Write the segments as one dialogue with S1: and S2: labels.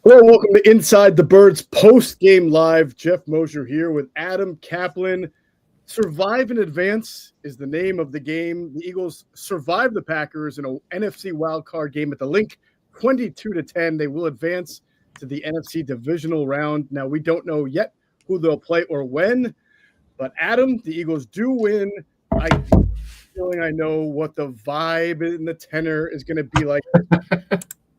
S1: Hello, welcome to Inside the Birds post-game live. Geoff Mosher here with Adam Caplan. Survive in advance is the name of the game. The Eagles survived the Packers in an NFC wildcard game at the Linc, 22-10. They will advance to the NFC divisional round. Now, we don't know yet who they'll play or when, but Adam, the Eagles do win. I know what the vibe and the tenor is going to be like.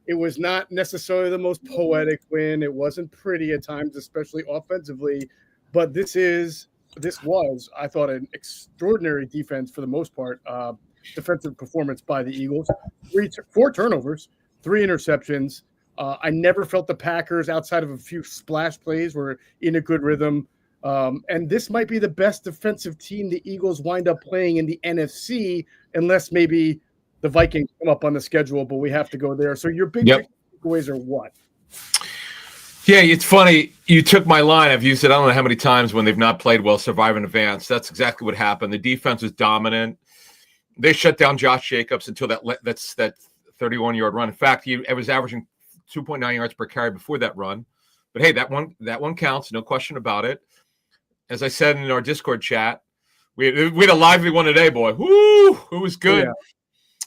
S1: It was not necessarily the most poetic win. It wasn't pretty at times, especially offensively. But this was, I thought, an extraordinary defense for the most part. Defensive performance by the Eagles. 4 turnovers, 3 interceptions. I never felt the Packers, outside of a few splash plays, were in a good rhythm. And this might be the best defensive team the Eagles wind up playing in the NFC, unless maybe the Vikings come up on the schedule, but we have to go there. So your big takeaways are what?
S2: Yeah, it's funny. You took my line. I've used it I don't know how many times when they've not played well, survive in advance. That's exactly what happened. The defense was dominant. They shut down Josh Jacobs until that 31-yard run. In fact, he was averaging 2.9 yards per carry before that run. But hey, that one counts, no question about it. As I said in our Discord chat, we had a lively one today, boy. Woo! It was good.
S1: Yeah.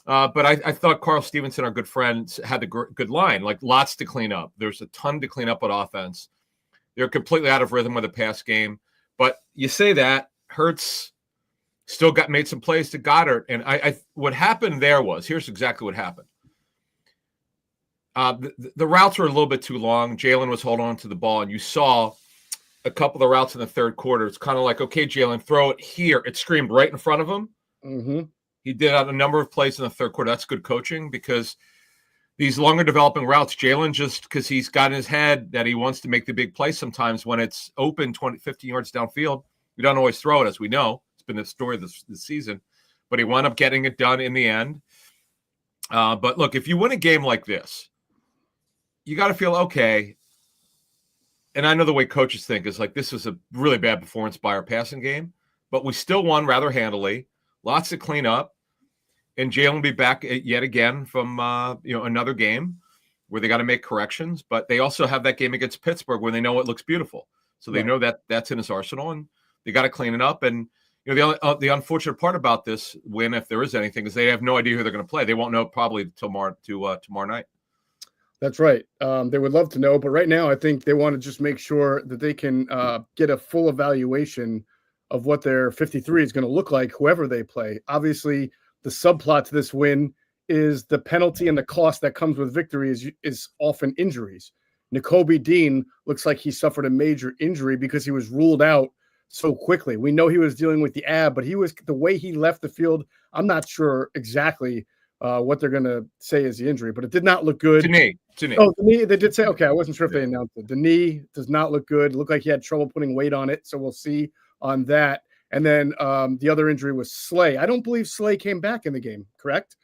S2: But I thought Carl Stevenson, our good friend, had a good line, like lots to clean up. There's a ton to clean up on offense. They're completely out of rhythm with the pass game. But you say that, Hurts still made some plays to Goddard. And what happened there was, here's exactly what happened. The routes were a little bit too long. Jalen was holding on to the ball, and you saw a couple of the routes in the third quarter. It's kind of like, okay, Jalen, throw it here. It screamed right in front of him.
S1: Mm-hmm.
S2: He did a number of plays in the third quarter. That's good coaching, because these longer developing routes, Jalen, just because he's got in his head that he wants to make the big play sometimes when it's open 15 yards downfield. We don't always throw it, as we know. It's been the story this season. But he wound up getting it done in the end. But look, if you win a game like this, you got to feel okay. And I know the way coaches think is like, this was a really bad performance by our passing game, but we still won rather handily. Lots to clean up. And Jalen will be back yet again from another game where they got to make corrections. But they also have that game against Pittsburgh where they know it looks beautiful. So they know that that's in his arsenal, and they got to clean it up. And the unfortunate part about this win, if there is anything, is they have no idea who they're going to play. They won't know probably tomorrow night. That's
S1: right. They would love to know, but right now I think they want to just make sure that they can get a full evaluation of what their 53 is going to look like, whoever they play. Obviously, the subplot to this win is the penalty and the cost that comes with victory is often injuries. Nakobe Dean looks like he suffered a major injury because he was ruled out so quickly. We know he was dealing with the ab, but the way he left the field, I'm not sure exactly what they're going to say is the injury, but it did not look good.
S2: To knee.
S1: Oh, the knee. They did say, okay, I wasn't sure if they announced it. The knee does not look good. It looked like he had trouble putting weight on it, so we'll see on that. And then the other injury was Slay. I don't believe Slay came back in the game, correct?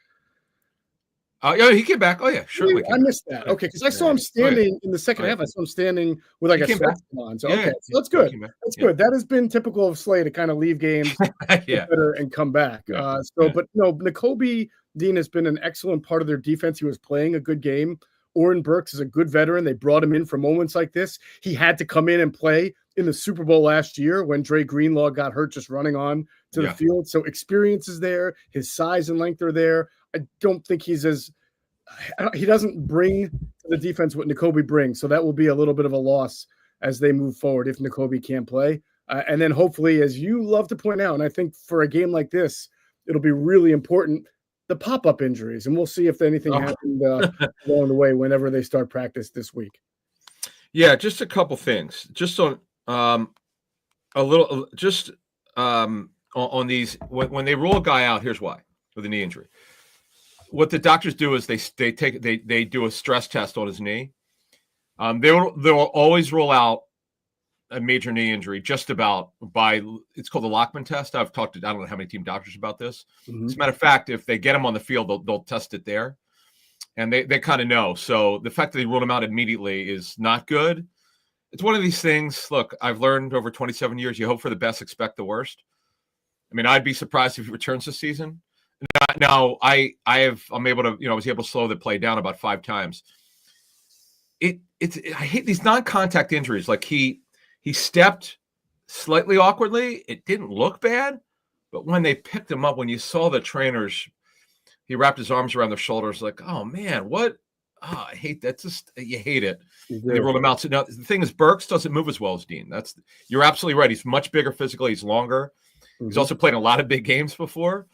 S2: Yeah, he came back. Oh, yeah, sure.
S1: I missed that. Okay, because I saw him standing in the second half. I saw him standing with like a sweat on. So, okay, so that's good. That's good. That has been typical of Slay to kind of leave games better and come back. But no, Nakobe Dean has been an excellent part of their defense. He was playing a good game. Oren Burks is a good veteran. They brought him in for moments like this. He had to come in and play in the Super Bowl last year when Dre Greenlaw got hurt just running on to the field. So experience is there. His size and length are there. I don't think he doesn't bring to the defense what Nakobe brings. So that will be a little bit of a loss as they move forward if Nakobe can't play. And then hopefully, as you love to point out, and I think for a game like this, it'll be really important, the pop-up injuries. And we'll see if anything happened along the way whenever they start practice this week.
S2: Yeah, just a couple things. Just on on these, when they rule a guy out, here's why, with a knee injury. What the doctors do is they do a stress test on his knee. They'll always rule out a major knee injury just about it's called the Lockman test. I've talked to I don't know how many team doctors about this. Mm-hmm. As a matter of fact, if they get him on the field, they'll test it there, and they kind of know. So the fact that they ruled him out immediately is not good. It's one of these things. Look, I've learned over 27 years, you hope for the best, expect the worst. I mean, I'd be surprised if he returns this season. Now, I'm able to, I was able to slow the play down about 5 times. I hate these non-contact injuries. Like he stepped slightly awkwardly. It didn't look bad, but when they picked him up, when you saw the trainers, he wrapped his arms around their shoulders, like, oh man, what? Oh, I hate that. Just you hate it. They roll him out. So now the thing is, Burks doesn't move as well as Dean. You're absolutely right. He's much bigger physically. He's longer. Mm-hmm. He's also played a lot of big games before.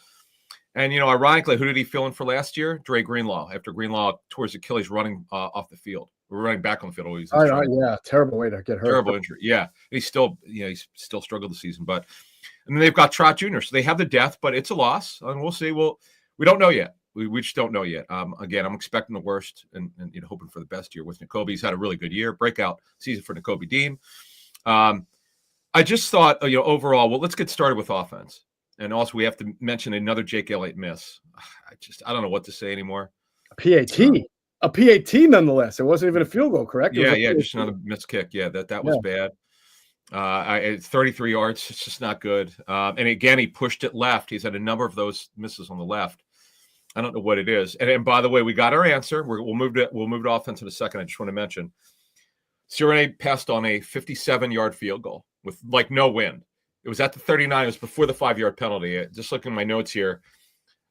S2: And ironically, who did he fill in for last year? Dre Greenlaw. After Greenlaw tore his Achilles running off the field. We're running back on the field.
S1: Yeah, terrible way to get hurt.
S2: Terrible injury. Yeah, he's still struggled this season. But and then they've got Trot Jr. So they have the depth, but it's a loss, and we'll see. We don't know yet. We just don't know yet. Again, I'm expecting the worst and hoping for the best here with Nakobe. He's had a really good year, breakout season for Nakobe Dean. I just thought, overall, well, let's get started with offense. And also we have to mention another Jake Elliott miss. I don't know what to say anymore.
S1: A PAT nonetheless. It wasn't even a field goal, correct?
S2: Yeah, just another missed kick. Yeah, that was bad. 33 yards. It's just not good. And again, he pushed it left. He's had a number of those misses on the left. I don't know what it is. And by the way, we got our answer. We'll move to offense in a second. I just want to mention Sirene passed on a 57-yard field goal with no wind. It was at the 39. It was before the 5-yard penalty. Just looking at my notes here,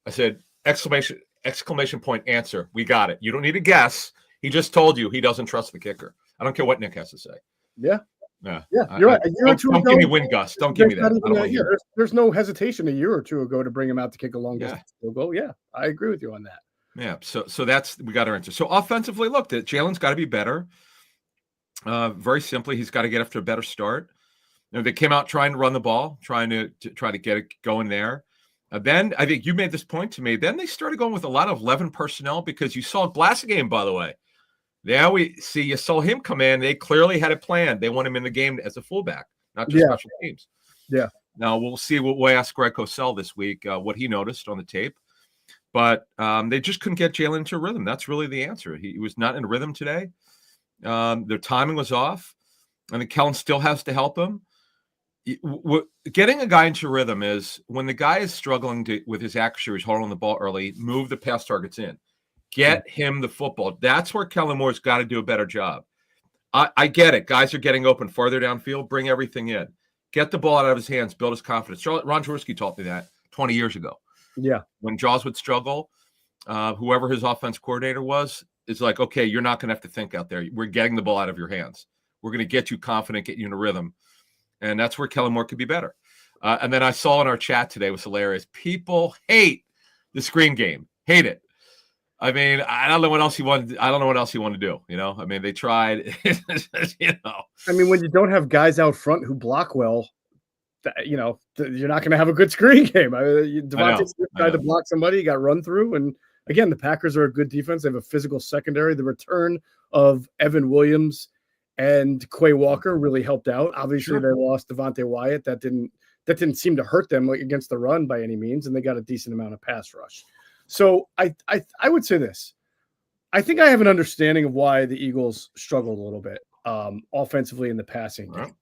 S2: I said exclamation point answer. We got it. You don't need to guess. He just told you he doesn't trust the kicker. I don't care what Nick has to say.
S1: Yeah. You're right.
S2: Don't give me wind gust. Don't give me that.
S1: There's no hesitation a year or two ago to bring him out to kick a long distance field goal. Yeah, I agree with you on that.
S2: Yeah. So we got our answer. So offensively, look, Jalen's got to be better. Very simply, he's got to get off to a better start. They came out trying to run the ball, trying to get it going there. Then I think you made this point to me. Then they started going with a lot of 11 personnel because you saw Blassingame, by the way. Now you saw him come in. They clearly had a plan. They want him in the game as a fullback, not just special teams.
S1: Yeah.
S2: Now we'll see. We'll ask Greg Cosell this week what he noticed on the tape. But they just couldn't get Jalen into a rhythm. That's really the answer. He was not in a rhythm today. Their timing was off. I think Kellen still has to help him. Getting a guy into rhythm is when the guy is struggling with his accuracy, he's holding the ball early, move the pass targets in. Get him the football. That's where Kellen Moore's got to do a better job. I get it. Guys are getting open farther downfield. Bring everything in. Get the ball out of his hands. Build his confidence. Ron Jaworski taught me that 20 years ago.
S1: Yeah.
S2: When Jaws would struggle, whoever his offense coordinator was, is like, okay, you're not going to have to think out there. We're getting the ball out of your hands. We're going to get you confident, get you in a rhythm. And that's where Kellen Moore could be better. And then I saw in our chat today, it was hilarious. People hate the screen game. Hate it. I mean, I don't know what else he wanted. I don't know what else he wanted to do. I mean, they tried.
S1: I mean, when you don't have guys out front who block well, you're not going to have a good screen game. Devontae Smith tried to block somebody, he got run through. And again, the Packers are a good defense. They have a physical secondary. The return of Evan Williams and Quay Walker really helped out. Obviously, They lost Devontae Wyatt. That didn't seem to hurt them against the run by any means, and they got a decent amount of pass rush. So I would say this. I think I have an understanding of why the Eagles struggled a little bit offensively in the passing game.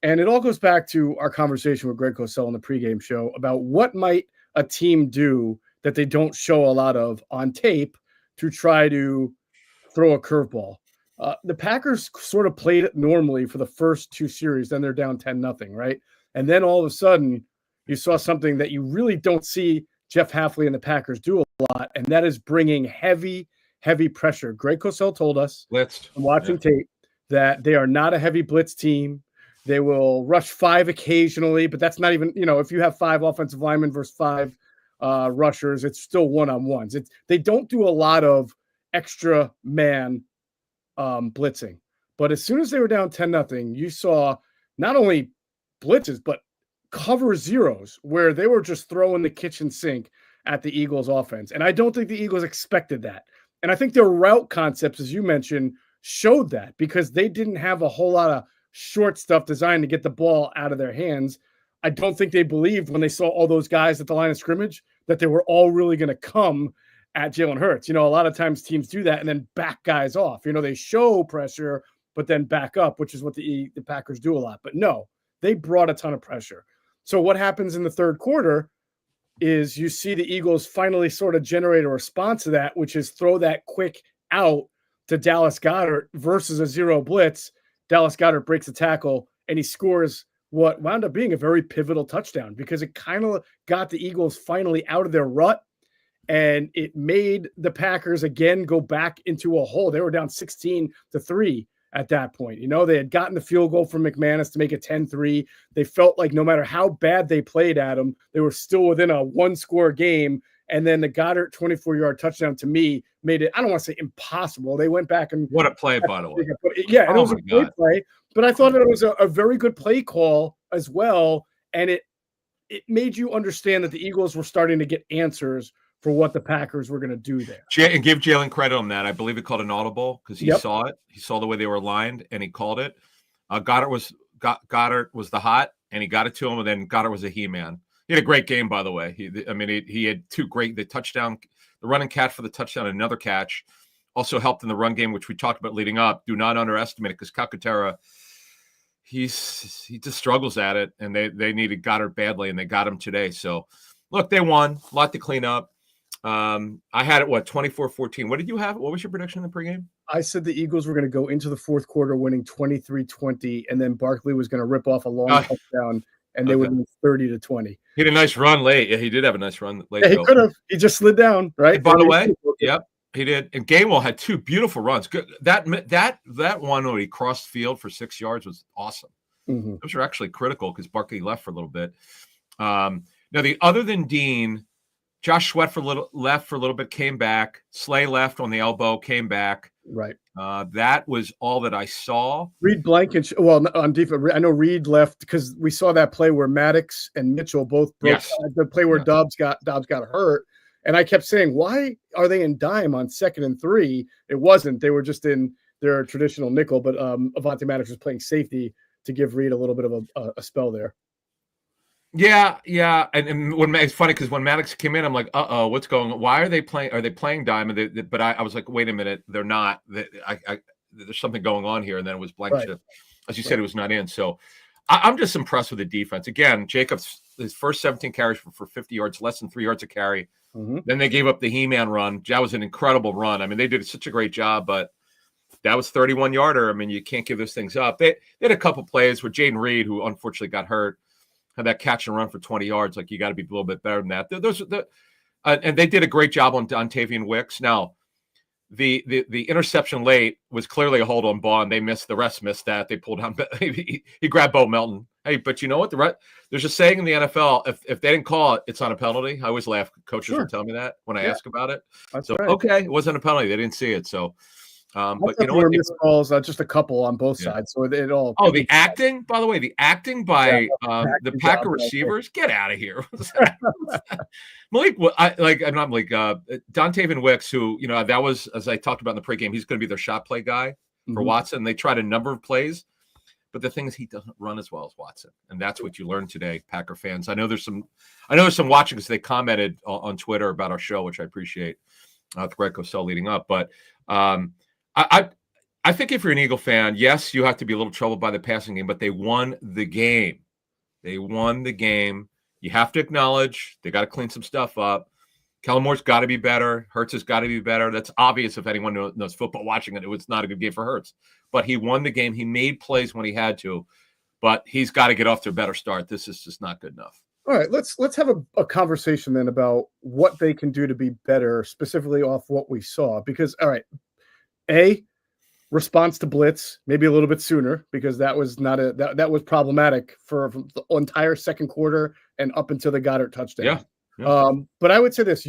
S1: And it all goes back to our conversation with Greg Cosell on the pregame show about what might a team do that they don't show a lot of on tape to try to throw a curveball. The Packers sort of played it normally for the first two series. Then they're down 10-0, right? And then all of a sudden you saw something that you really don't see Jeff Hafley and the Packers do a lot, and that is bringing heavy pressure. Greg Cosell told us watching tape that they are not a heavy blitz team. They will rush 5 occasionally, but that's not even, if you have 5 offensive linemen versus 5 rushers, it's still one-on-ones. They don't do a lot of extra man blitzing. But as soon as they were down 10-0, you saw not only blitzes, but cover zeros where they were just throwing the kitchen sink at the Eagles offense. And I don't think the Eagles expected that. And I think their route concepts, as you mentioned, showed that because they didn't have a whole lot of short stuff designed to get the ball out of their hands. I don't think they believed when they saw all those guys at the line of scrimmage that they were all really going to come at Jalen Hurts. A lot of times teams do that and then back guys off. They show pressure, but then back up, which is what the Packers do a lot. But no, they brought a ton of pressure. So what happens in the third quarter is you see the Eagles finally sort of generate a response to that, which is throw that quick out to Dallas Goedert versus a zero blitz. Dallas Goedert breaks a tackle and he scores what wound up being a very pivotal touchdown because it kind of got the Eagles finally out of their rut. And it made the Packers again go back into a hole. They were down 16-3 at that point. You know, they had gotten the field goal from McManus to make it 10-3. They felt like no matter how bad they played at them, they were still within a one-score game. And then the Goddard 24-yard touchdown to me made it, I don't want to say impossible. They went back and
S2: what a play, by the way.
S1: Yeah, and it was a great play. But I thought it was a very good play call as well. And it made you understand that the Eagles were starting to get answers for what the Packers were going to do there.
S2: And give Jalen credit on that. I believe he called an audible because he saw it. He saw the way they were aligned, and he called it. Goddard was the hot, and he got it to him, and then Goddard was a he-man. He had a great game, by the way. He had two great – the touchdown, the running catch for the touchdown, and another catch. Also helped in the run game, which we talked about leading up. Do not underestimate it because Calcaterra, he just struggles at it, and they needed Goddard badly, and they got him today. So, look, they won. A lot to clean up. I had it, 24-14. What did you have? What was your prediction in the pregame?
S1: I said the Eagles were going to go into the fourth quarter winning 23-20, and then Barkley was going to rip off a long touchdown, and they would win 30-20.
S2: He had a nice run late. Yeah, he did have a nice run late.
S1: Yeah, he could have. He just slid down, right?
S2: By the way, yep, he did. And Gainwell had two beautiful runs. Good. That one where he crossed field for 6 yards was awesome.
S1: Mm-hmm.
S2: Those were actually critical because Barkley left for a little bit. Now, the other than Dean, Josh Sweat left for a little bit, came back. Slay left on the elbow, came back.
S1: Right.
S2: That was all that I saw.
S1: Reed Blankenship, on defense, I know Reed left because we saw that play where Maddox and Mitchell both broke.
S2: Yes.
S1: The play where Dobbs got hurt. And I kept saying, why are they in dime on 2nd and 3? It wasn't. They were just in their traditional nickel, but Avonte Maddox was playing safety to give Reed a little bit of a spell there.
S2: Yeah. And when it's funny because when Maddox came in, I'm like, what's going on? Why are they playing? Are they playing dime? But I was like, wait a minute, they're not. There's something going on here. And then it was Blankenship. Right. As you said, it was not in. So I'm just impressed with the defense. Again, Jacobs, his first 17 carries for 50 yards, less than 3 yards a carry.
S1: Mm-hmm.
S2: Then they gave up the He-Man run. That was an incredible run. I mean, they did such a great job, but that was 31-yarder. I mean, you can't give those things up. They had a couple plays where Jaden Reed, who unfortunately got hurt, had that catch and run for 20 yards. Like, you got to be a little bit better than that. And they did a great job on Dontavian Wicks. Now, the interception late was clearly a hold on Bond. They missed. The rest missed that. They pulled down. He grabbed Bo Melton. Hey, but you know what? There's a saying in the NFL: if they didn't call it, it's not a penalty. I always laugh. Coaches will tell me that when I ask about it.
S1: That's
S2: so
S1: right.
S2: Okay, it wasn't a penalty. They didn't see it. So. But you know
S1: what? Missed calls, just a couple on both sides. So it all.
S2: Oh, the acting, by the way, by the Packer receivers. Get out of here. Malik, not Malik, Dontavian Wicks, who, that was, as I talked about in the pregame, he's going to be their shot play guy for Watson. They tried a number of plays, but the thing is, he doesn't run as well as Watson, and that's what you learned today, Packer fans. I know there's some watching because they commented on Twitter about our show, which I appreciate. With Greg Cosell leading up, but. I think if you're an Eagle fan, yes, you have to be a little troubled by the passing game, but they won the game. You have to acknowledge they got to clean some stuff up. Kellen Moore's got to be better. Hurts has got to be better. That's obvious if anyone knows football watching it. It was not a good game for Hurts. But he won the game. He made plays when he had to, but he's got to get off to a better start. This is just not good enough.
S1: All right, let's have a conversation then about what they can do to be better, specifically off what we saw. Because, all right, response to blitz maybe a little bit sooner because that was that was problematic for the entire second quarter and up until the Goddard touchdown.
S2: Yeah.
S1: But I would say this: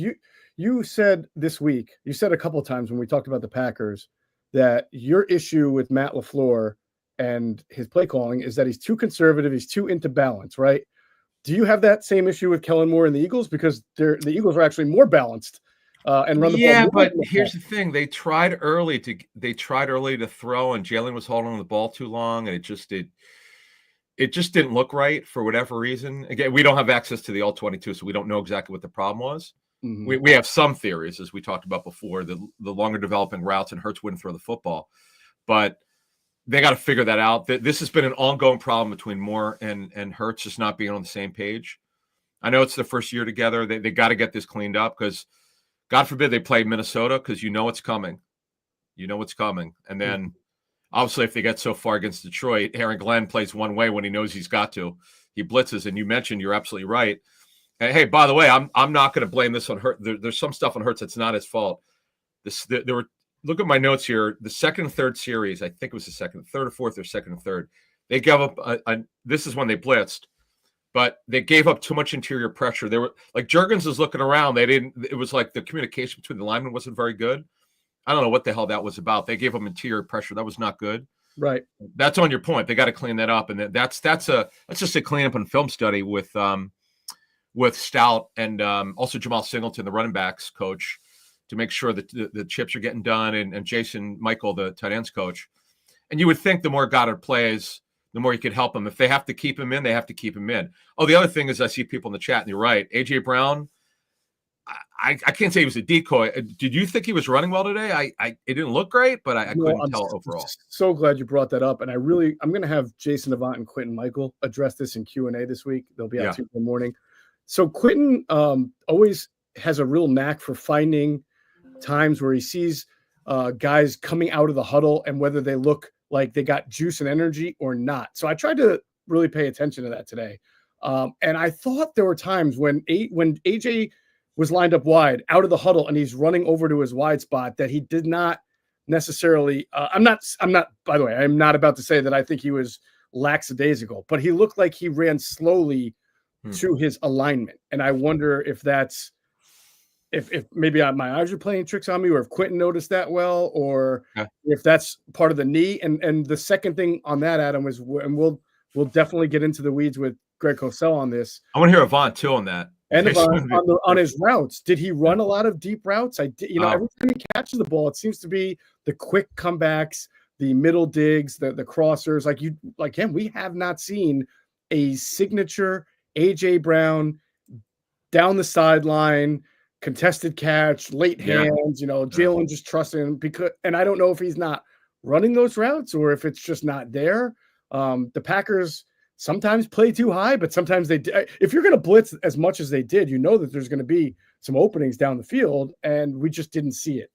S1: you said this week, you said a couple of times when we talked about the Packers that your issue with Matt LaFleur and his play calling is that he's too conservative, he's too into balance, right? Do you have that same issue with Kellen Moore and the Eagles because the Eagles are actually more balanced? And run the ball.
S2: Yeah, but here's the thing: they tried early to throw, and Jalen was holding the ball too long, and it just didn't look right for whatever reason. Again, we don't have access to the all-22, so we don't know exactly what the problem was. Mm-hmm. We have some theories, as we talked about before, the longer developing routes and Hurts wouldn't throw the football, but they got to figure that out. This has been an ongoing problem between Moore and Hurts just not being on the same page. I know it's their first year together. They got to get this cleaned up because. God forbid they play Minnesota because it's coming. You know what's coming. And then obviously if they get so far against Detroit, Aaron Glenn plays one way when he knows he's got to. He blitzes, and you mentioned, you're absolutely right. And hey, by the way, I'm not going to blame this on Hurts. There's some stuff on Hurts that's not his fault. There were, look at my notes here. The second and third series, I think it was the third or fourth, or second and third. They gave up. This is when they blitzed, but they gave up too much interior pressure. They were like, Juergens was looking around. They didn't. It was like the communication between the linemen wasn't very good. I don't know what the hell that was about. They gave them interior pressure. That was not good.
S1: Right.
S2: That's on your point. They got to clean that up, and that's just a cleanup and film study with Stout and also Jamal Singleton, the running backs coach, to make sure that the chips are getting done, and Jason Michael, the tight ends coach. And you would think the more Goddard plays, the more you could help him. If they have to keep him in, they have to keep him in. Oh, the other thing is, I see people in the chat, and you're right. A.J. Brown, I can't say he was a decoy. Did you think he was running well today? It didn't look great, but I couldn't tell overall.
S1: So glad you brought that up. And I'm going to have Jason Avant and Quentin Michael address this in Q&A this week. They'll be out Tuesday morning. So Quentin always has a real knack for finding times where he sees guys coming out of the huddle and whether they look like they got juice and energy or not. So I tried to really pay attention to that today. And I thought there were times when AJ was lined up wide out of the huddle and he's running over to his wide spot that he did not necessarily I'm not, by the way, I'm not about to say that I think he was lackadaisical, but he looked like he ran slowly to his alignment. And I wonder if that's, if maybe my eyes are playing tricks on me, or if Quentin noticed that well, or if that's part of the knee. And the second thing on that, Adam, is, and we'll definitely get into the weeds with Greg Cosell on this.
S2: I want to hear Avant too on that.
S1: And on his routes, did he run a lot of deep routes? Every time he catches the ball, it seems to be the quick comebacks, the middle digs, the crossers. Like him, we have not seen a signature AJ Brown down the sideline, contested catch, late hands. Jalen just trusting him and I don't know if he's not running those routes or if it's just not there. The Packers sometimes play too high, but sometimes they if you're going to blitz as much as they did, that there's going to be some openings down the field, and we just didn't see it.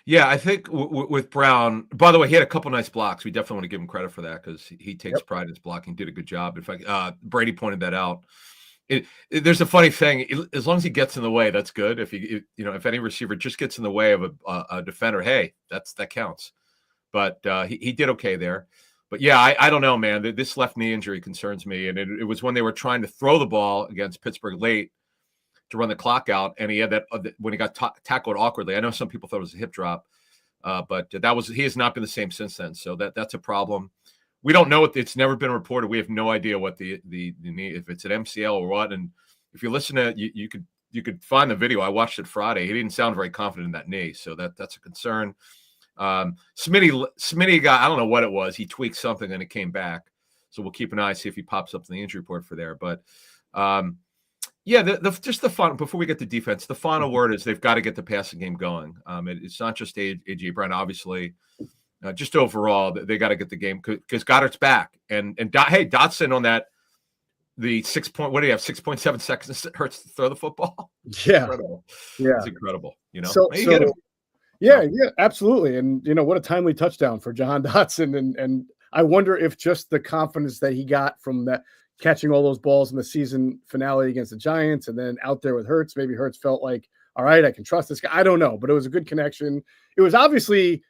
S2: Yeah, I think with Brown, by the way, he had a couple nice blocks. We definitely want to give him credit for that because he takes pride in his blocking, did a good job. In fact, Brady pointed that out. There's a funny thing. As long as he gets in the way, that's good. If any receiver just gets in the way of a defender, hey, that counts. But he did okay there. But yeah, I don't know, man. This left knee injury concerns me. And it was when they were trying to throw the ball against Pittsburgh late to run the clock out. And he had that when he got tackled awkwardly. I know some people thought it was a hip drop, but he has not been the same since then. So that's a problem. We don't know. It's never been reported. We have no idea what the knee, if it's an MCL or what. And if you listen to it, you could find the video. I watched it Friday. He didn't sound very confident in that knee. So that's a concern. Smitty got, I don't know what it was. He tweaked something and it came back. So we'll keep an eye, see if he pops up in the injury report for there. But just the fun, before we get to defense, the final word is they've got to get the passing game going. It's not just AJ Brown, obviously. Just overall, they got to get the game because Goddard's back. And hey, Dotson on that, the 6 point, what do you have? 6.7 seconds hurts to throw the football.
S1: Yeah.
S2: Incredible.
S1: Yeah.
S2: It's incredible.
S1: Yeah, absolutely. And what a timely touchdown for Jahan Dotson. And I wonder if just the confidence that he got from that catching all those balls in the season finale against the Giants and then out there with Hurts, maybe Hurts felt like, all right, I can trust this guy. I don't know, but it was a good connection. It was obviously,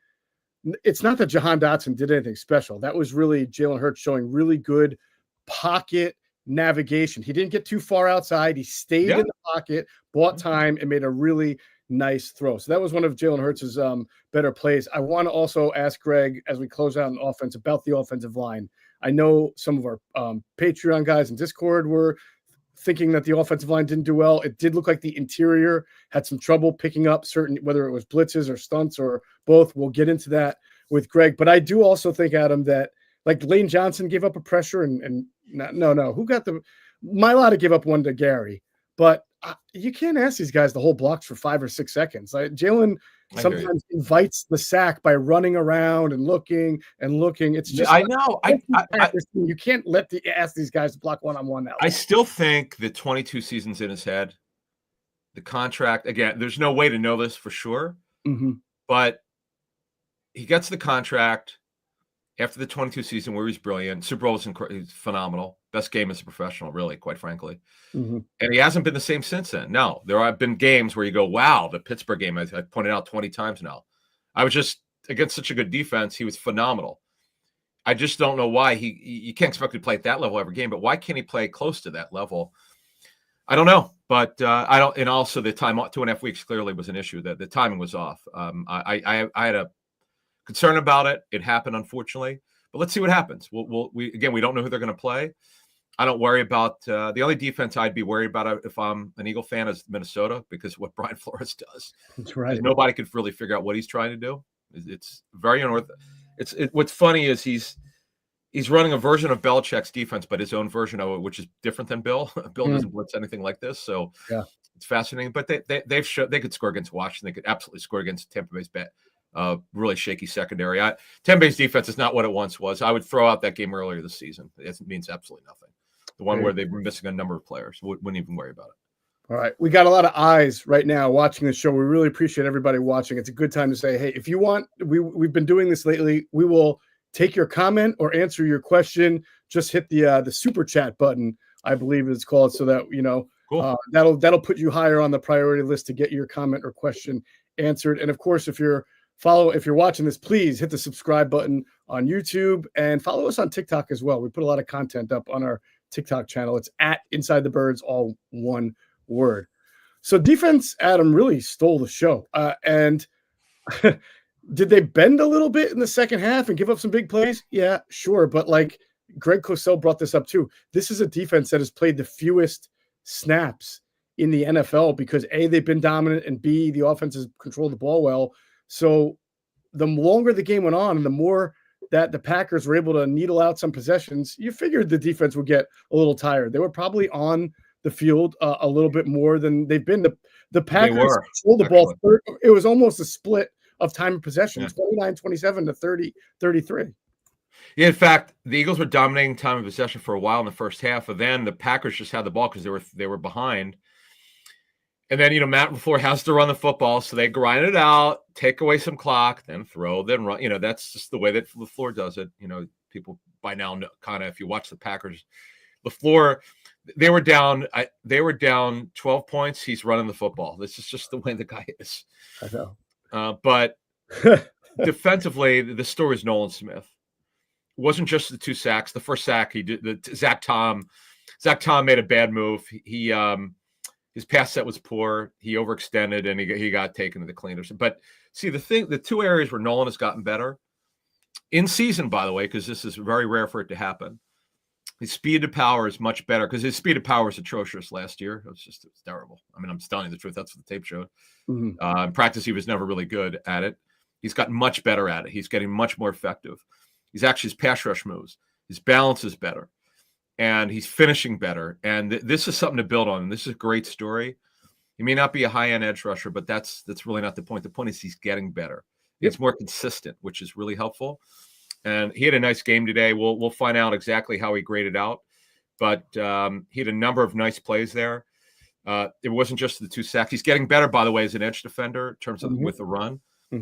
S1: it's not that Jahan Dotson did anything special. That was really Jalen Hurts showing really good pocket navigation. He didn't get too far outside. He stayed in the pocket, bought time, and made a really nice throw. So that was one of Jalen Hurts' better plays. I want to also ask Greg, as we close out on offense, about the offensive line. I know some of our Patreon guys in Discord were thinking that the offensive line didn't do well. It did look like the interior had some trouble picking up certain, whether it was blitzes or stunts or both. We'll get into that with Greg. But I do also think, Adam, that like Lane Johnson gave up a pressure and who got Mailata gave up one to Gary, but you can't ask these guys to hold blocks for 5 or 6 seconds. Like Jalen sometimes invites the sack by running around and looking. It's just,
S2: I know.
S1: You can't ask these guys to block one-on-one now.
S2: I still think the 22 seasons in his head, the contract, again, there's no way to know this for sure, but he gets the contract after the 22 season where he's brilliant. Super Bowl was he's phenomenal. Best game as a professional, really, quite frankly.
S1: Mm-hmm.
S2: And he hasn't been the same since then. No, there have been games where you go, wow, the Pittsburgh game, I pointed out 20 times now. I was just against such a good defense. He was phenomenal. I just don't know why you can't expect him to play at that level every game, but why can't he play close to that level? I don't know, but I don't. And also the time, 2.5 weeks clearly was an issue. That the timing was off. I had a concern about it. It happened, unfortunately, but let's see what happens. We don't know who they're going to play. I don't worry about the only defense I'd be worried about if I'm an Eagle fan is Minnesota, because what Brian Flores does.
S1: That's right.
S2: Nobody could really figure out what he's trying to do. It's very unorthodox. What's funny is he's running a version of Belichick's defense, but his own version of it, which is different than Bill. Bill doesn't blitz anything like this, so it's fascinating. But they've shown they could score against Washington. They could absolutely score against Tampa Bay's really shaky secondary. Tampa Bay's defense is not what it once was. I would throw out that game earlier this season. It means absolutely nothing. The one where they were missing a number of players. Wouldn't even worry about it.
S1: All right. We got a lot of eyes right now watching the show. We really appreciate everybody watching. It's a good time to say, hey, if you want, we've been doing this lately. We will take your comment or answer your question. Just hit the super chat button, I believe it's called, so that, cool. That'll put you higher on the priority list to get your comment or question answered. And of course, if you're watching this, please hit the subscribe button on YouTube and follow us on TikTok as well. We put a lot of content up on our TikTok channel. It's at Inside the Birds, all one word. So defense, Adam, really stole the show. And did they bend a little bit in the second half and give up some big plays? Yeah, sure. But like Greg Cosell brought this up too. This is a defense that has played the fewest snaps in the NFL because A, they've been dominant, and B, the offense has controlled the ball well. So the longer the game went on and the more that the Packers were able to needle out some possessions, you figured the defense would get a little tired. They were probably on the field a little bit more than they've been. The Packers controlled the ball. It was almost a split of time of possession, 29-27 to 30-33.
S2: Yeah, in fact, the Eagles were dominating time of possession for a while in the first half, and then the Packers just had the ball because they were behind. And then, Matt LaFleur has to run the football, so they grind it out, take away some clock, then throw, then run. That's just the way that LaFleur does it. People by now know, kind of, if you watch the Packers, LaFleur, they were down 12 points. He's running the football. This is just the way the guy is.
S1: I know.
S2: But defensively, the story is Nolan Smith. It wasn't just the 2 sacks. The first sack he did, Zach Tom made a bad move. His pass set was poor. He overextended and he got taken to the cleaners. But see, the 2 areas where Nolan has gotten better in season, by the way, because this is very rare for it to happen. His speed to power is much better because his speed to power was atrocious last year. It was terrible. I mean, I'm just telling you the truth. That's what the tape showed. In practice, he was never really good at it. He's gotten much better at it. He's getting much more effective. He's actually his pass rush moves. His balance is better. And he's finishing better. And this is something to build on. And this is a great story. He may not be a high-end edge rusher, but that's really not the point. The point is he's getting better. It's more consistent, which is really helpful. And he had a nice game today. We'll find out exactly how he graded out. But he had a number of nice plays there. It wasn't just the 2 sacks. He's getting better, by the way, as an edge defender in terms of with the run.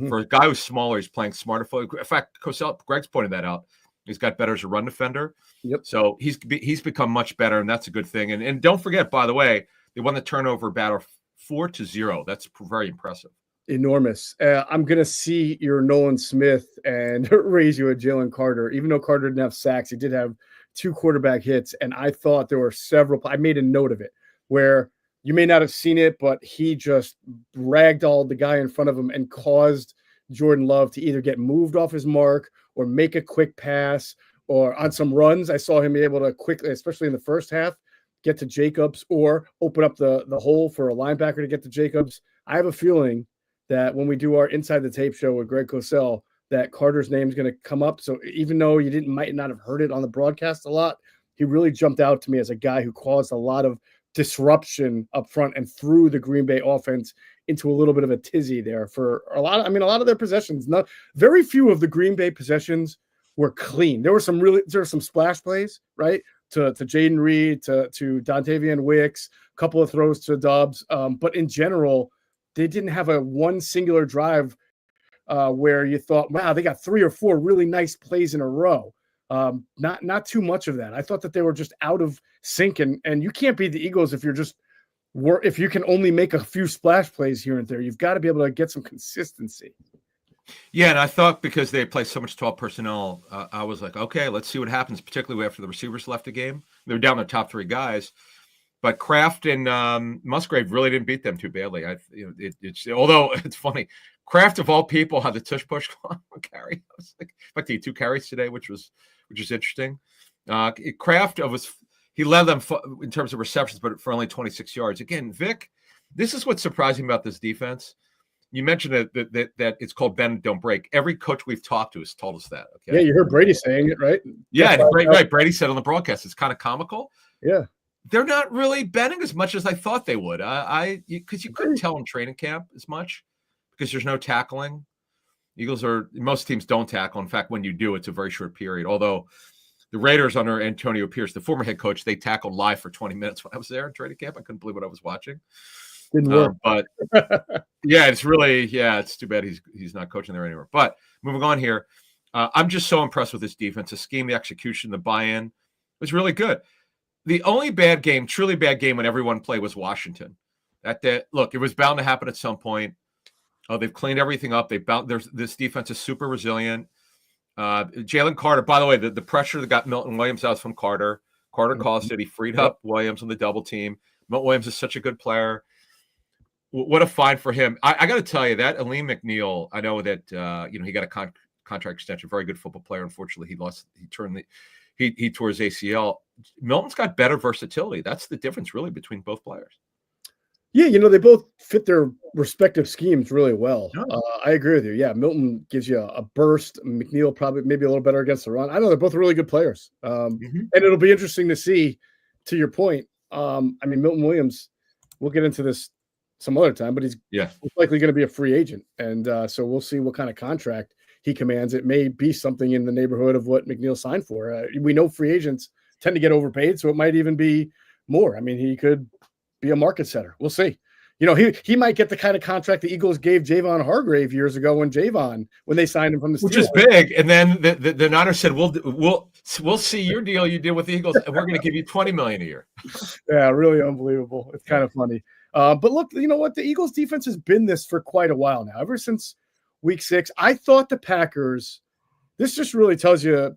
S2: For a guy who's smaller, he's playing smarter. In fact, Greg's pointed that out. He's got better as a run defender. So he's become much better, and that's a good thing. And don't forget, by the way, they won the turnover battle 4-0. That's very impressive.
S1: Enormous. I'm going to see your Nolan Smith and raise you a Jalen Carter. Even though Carter didn't have sacks, he did have 2 quarterback hits, and I thought there were several. I made a note of it where you may not have seen it, but he just ragdolled the guy in front of him and caused Jordan Love to either get moved off his mark or make a quick pass, or on some runs, I saw him be able to quickly, especially in the first half, get to Jacobs or open up the hole for a linebacker to get to Jacobs. I have a feeling that when we do our Inside the Tape show with Greg Cosell, that Carter's name is going to come up. So even though you might not have heard it on the broadcast a lot, he really jumped out to me as a guy who caused a lot of disruption up front and threw the Green Bay offense into a little bit of a tizzy there for a lot of their possessions. Very few of the Green Bay possessions were clean. There were some splash plays, right? To Jaden Reed, to Dontavian Wicks, a couple of throws to Dobbs. But in general, they didn't have one singular drive where you thought, wow, they got 3 or 4 really nice plays in a row. Not too much of that. I thought that they were just out of sync, and you can't beat the Eagles if if you can only make a few splash plays here and there. You've got to be able to get some consistency.
S2: Yeah, and I thought because they play so much 12 personnel, I was like, okay, let's see what happens, particularly after the receivers left the game. They were down their top 3 guys. But Kraft and Musgrave really didn't beat them too badly. Although it's funny, Kraft of all people had the tush push carry. I was like, in fact, he had 2 carries today, which is interesting. Kraft he led them in terms of receptions, but for only 26 yards. Again, Vic, this is what's surprising about this defense. You mentioned that it's called bend, don't break. Every coach we've talked to has told us that. Okay.
S1: Yeah, you heard Brady saying it, right?
S2: Yeah, right. Brady said on the broadcast, it's kind of comical.
S1: Yeah.
S2: They're not really bending as much as I thought they would. Because you couldn't tell in training camp as much because there's no tackling. Most teams don't tackle. In fact, when you do, it's a very short period. Although the Raiders under Antonio Pierce, the former head coach, they tackled live for 20 minutes when I was there in training camp. I couldn't believe what I was watching.
S1: Didn't work.
S2: But yeah, it's too bad he's not coaching there anymore. But moving on here, I'm just so impressed with this defense. The scheme, the execution, the buy-in was really good. The only truly bad game when everyone played was Washington. Look, it was bound to happen at some point. They've cleaned everything up. This defense is super resilient. Jalen Carter, by the way, the pressure that got Milton Williams out from Carter. Carter caused it. He freed up Williams on the double team. Milton Williams is such a good player. What a find for him. I got to tell you that Aleem McNeil, I know that he got a contract extension, very good football player. Unfortunately, he tore his ACL. Milton's got better versatility. That's the difference really between both players.
S1: Yeah, they both fit their respective schemes really well.
S2: Oh.
S1: I agree with you. Yeah, Milton gives you a burst. McNeil probably maybe a little better against the run. I know they're both really good players. And it'll be interesting to see, to your point. Milton Williams, we'll get into this some other time, but he's likely going to be a free agent. And so we'll see what kind of contract he commands. It may be something in the neighborhood of what McNeil signed for. We know free agents tend to get overpaid, so it might even be more. He could be a market setter. We'll see. He might get the kind of contract the Eagles gave Javon Hargrave years ago when they signed him from the Steelers.
S2: Which is big. And then the Niners said, we'll see your deal you did with the Eagles, and we're going to give you $20 million a year.
S1: Yeah, really unbelievable. It's kind of funny. But look, you know what? The Eagles defense has been this for quite a while now. Ever since week 6, I thought the Packers, this just really tells you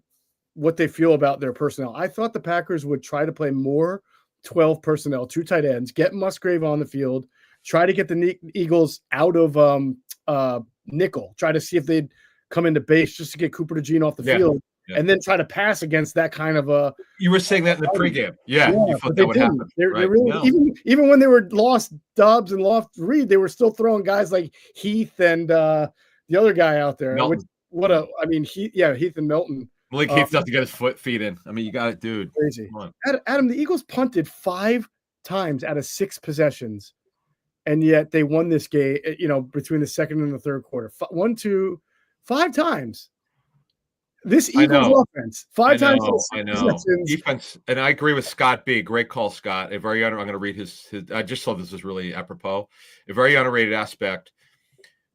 S1: what they feel about their personnel. I thought the Packers would try to play more 12 personnel, 2 tight ends, get Musgrave on the field, try to get the Eagles out of nickel, try to see if they'd come into base just to get Cooper DeJean off the field. Yeah. And then try to pass against that kind of a.
S2: You were saying that in the pregame. Yeah, you thought that would happen.
S1: They really, even when they were lost Dobbs and lost Reed, they were still throwing guys like Heath and the other guy out there. Heath and Milton.
S2: Malik Heath doesn't get his feet in. You got it, dude.
S1: Crazy. Adam, the Eagles punted 5 times out of 6 possessions, and yet they won this game. Between the second and the third quarter, 5 times. This Eagles offense, 5 times.
S2: I know. Defense, and I agree with Scott B. Great call, Scott. I'm going to read his. I just thought this was really apropos. A very underrated aspect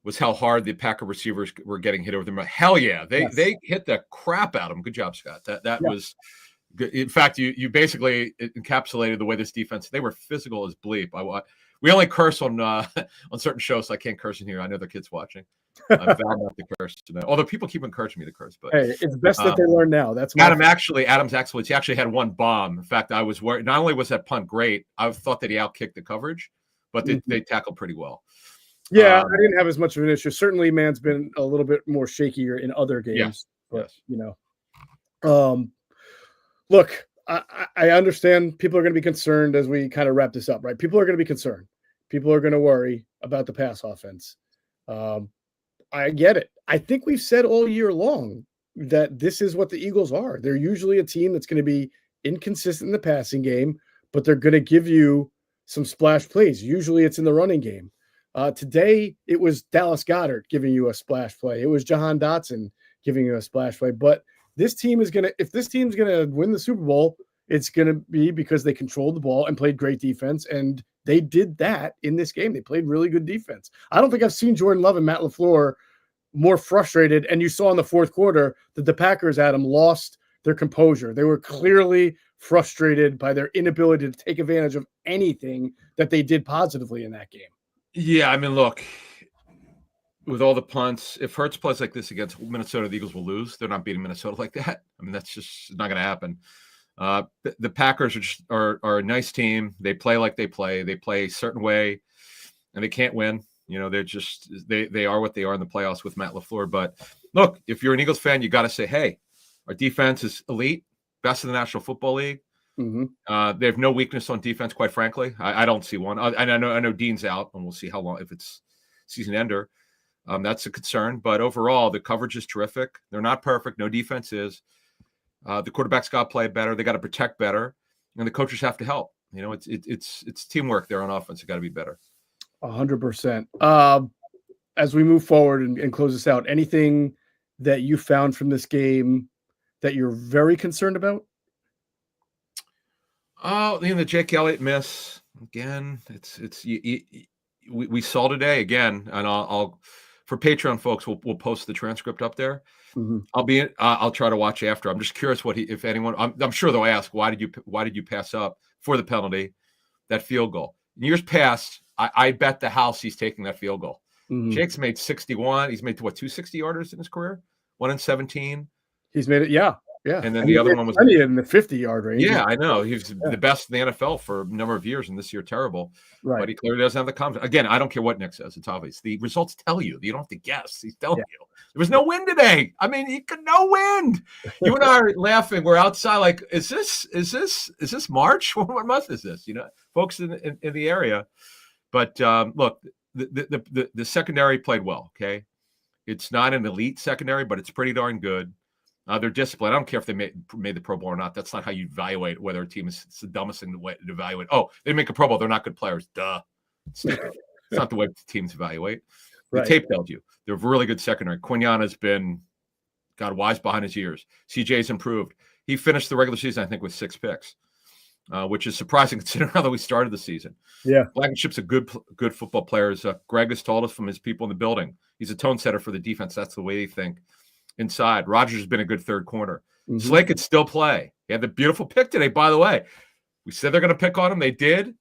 S2: was how hard the Packer receivers were getting hit over them. Hell yeah, they hit the crap out of them. Good job, Scott. That was good. In fact, you basically encapsulated the way this defense. They were physical as bleep. We only curse on certain shows, so I can't curse in here. I know the kids watching. I'm bound not to curse today. Although people keep encouraging me to curse, but
S1: hey, it's best that they learn now. That's
S2: Adam's excellence. He actually had 1 bomb. In fact, I was worried. Not only was that punt great, I thought that he outkicked the coverage, but they tackled pretty well.
S1: Yeah, I didn't have as much of an issue. Certainly, man's been a little bit more shakier in other games.
S2: Yes.
S1: But look, I understand people are going to be concerned as we kind of wrap this up, right? People are going to be concerned. People are going to worry about the pass offense. I get it. I think we've said all year long that this is what the Eagles are. They're usually a team that's going to be inconsistent in the passing game, but they're going to give you some splash plays. Usually it's in the running game. Today it was Dallas Goedert giving you a splash play. It was Jahan Dotson giving you a splash play. But if this team's going to win the Super Bowl, it's going to be because they controlled the ball and played great defense. And they did that in this game. They played really good defense. I don't think I've seen Jordan Love and Matt LaFleur more frustrated. And you saw in the fourth quarter that the Packers, Adam, lost their composure. They were clearly frustrated by their inability to take advantage of anything that they did positively in that game.
S2: Yeah, I mean, look, with all the punts, if Hurts plays like this against Minnesota, the Eagles will lose. They're not beating Minnesota like that. I mean, that's just not going to happen. The Packers are a nice team. They play like they play. They play a certain way, and they can't win. They're just they are what they are in the playoffs with Matt LaFleur. But look, if you're an Eagles fan, you got to say, hey, our defense is elite, best in the National Football League.
S1: Mm-hmm.
S2: They have no weakness on defense, quite frankly. I don't see one. I know Dean's out, and we'll see how long, if it's season ender. That's a concern. But overall, the coverage is terrific. They're not perfect. No defense is. The quarterback's got to play better. They got to protect better, and the coaches have to help. It's teamwork there on offense. It got to be better.
S1: 100%. As we move forward and close this out, anything that you found from this game that you're very concerned about?
S2: Oh, the Jake Elliott miss again. We saw today again, and I'll for Patreon folks, we'll post the transcript up there.
S1: Mm-hmm.
S2: I'll try to watch after. I'm just curious if anyone. I'm sure they'll ask why did you pass up for the penalty, that field goal. In years past, I bet the house he's taking that field goal.
S1: Mm-hmm.
S2: Jake's made 61. He's made 260 yarders in his career. 1 in 17.
S1: He's made it. Yeah.
S2: And then the other one was
S1: in the 50-yard range.
S2: Yeah, I know. He was the best in the NFL for a number of years, and this year terrible.
S1: Right.
S2: But he clearly doesn't have the confidence. Again, I don't care what Nick says. It's obvious. The results tell you. You don't have to guess. He's telling you. There was no wind today. I mean, no wind. You and I are laughing. We're outside like, is this March? What month is this? Folks in the area. But look, the secondary played well, okay? It's not an elite secondary, but it's pretty darn good. They're disciplined. I don't care if they made the Pro Bowl or not. That's not how you evaluate whether a team is. It's the dumbest thing to evaluate. Oh, they make a Pro Bowl. They're not good players. Duh. It's not the way teams evaluate. The tape tells you. They're really good secondary. Quinion has been, wise behind his ears. CJ's improved. He finished the regular season, I think, with 6 picks, which is surprising considering how we started the season.
S1: Yeah.
S2: Blankenship's a good football player. As Greg has told us from his people in the building, he's a tone setter for the defense. That's the way they think. Inside, Rodgers has been a good third corner.
S1: Mm-hmm.
S2: Slay could still play. He had the beautiful pick today, by the way. We said they're going to pick on him. They did.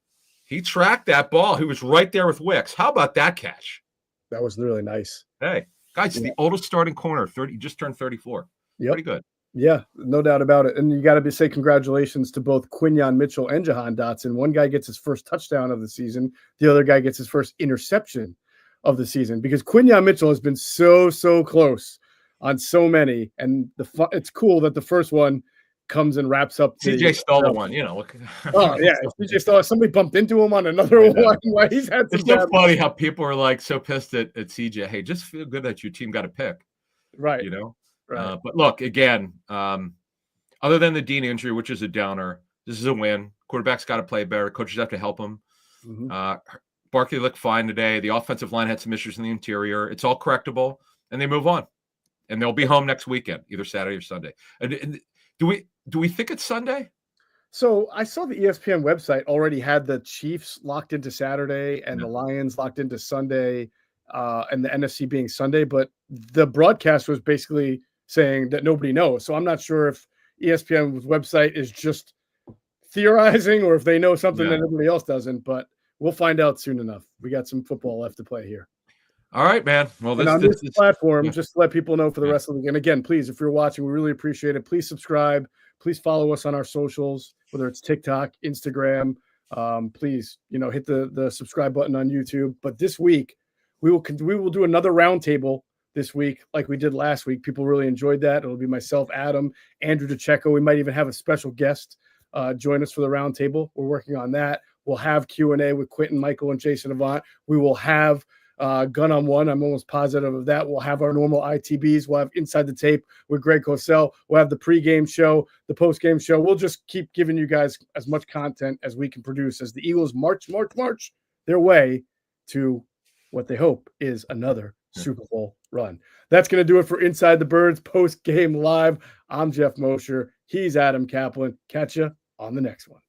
S2: He tracked that ball. He was right there with Wicks. How about that catch?
S1: That was really nice.
S2: Hey, guys, the oldest starting corner, 30, just turned 34.
S1: Yep.
S2: Pretty good.
S1: Yeah, no doubt about it. And you got to say congratulations to both Quinion Mitchell and Jahan Dotson. One guy gets his first touchdown of the season. The other guy gets his first interception of the season, because Quinion Mitchell has been so close on so many, and it's cool that the first one comes and wraps up.
S2: CJ stole the one, Look.
S1: Oh yeah, CJ stole. Somebody bumped into him on another one. Like, he's had some.
S2: It's so funny how people are like so pissed at CJ. Hey, just feel good that your team got a pick,
S1: right?
S2: Right. But look, again, other than the Dean injury, which is a downer, this is a win. Quarterback's got to play better. Coaches have to help him.
S1: Mm-hmm.
S2: Barkley looked fine today. The offensive line had some issues in the interior. It's all correctable, and they move on. And they'll be home next weekend, either Saturday or Sunday. And do we think it's Sunday?
S1: So I saw the ESPN website already had the Chiefs locked into Saturday and the Lions locked into Sunday, and the NFC being Sunday. But the broadcast was basically saying that nobody knows. So I'm not sure if ESPN's website is just theorizing or if they know something that everybody else doesn't. But we'll find out soon enough. We got some football left to play here.
S2: All right, man. Well,
S1: this platform, just to let people know for the rest of the week. And again, please, if you're watching, we really appreciate it. Please subscribe. Please follow us on our socials, whether it's TikTok, Instagram. Please, hit the subscribe button on YouTube. But this week, we will do another roundtable this week, like we did last week. People really enjoyed that. It'll be myself, Adam, Andrew DeCecco. We might even have a special guest join us for the roundtable. We're working on that. We'll have Q&A with Quentin, Michael, and Jason Avant. We will have Gun on One. I'm almost positive of that. We'll have our normal ITBs. We'll have Inside the Tape with Greg Cosell. We'll have the pregame show, the postgame show. We'll just keep giving you guys as much content as we can produce as the Eagles march their way to what they hope is another Super Bowl run. That's going to do it for Inside the Birds post-game live. I'm Geoff Mosher. He's Adam Caplan. Catch you on the next one.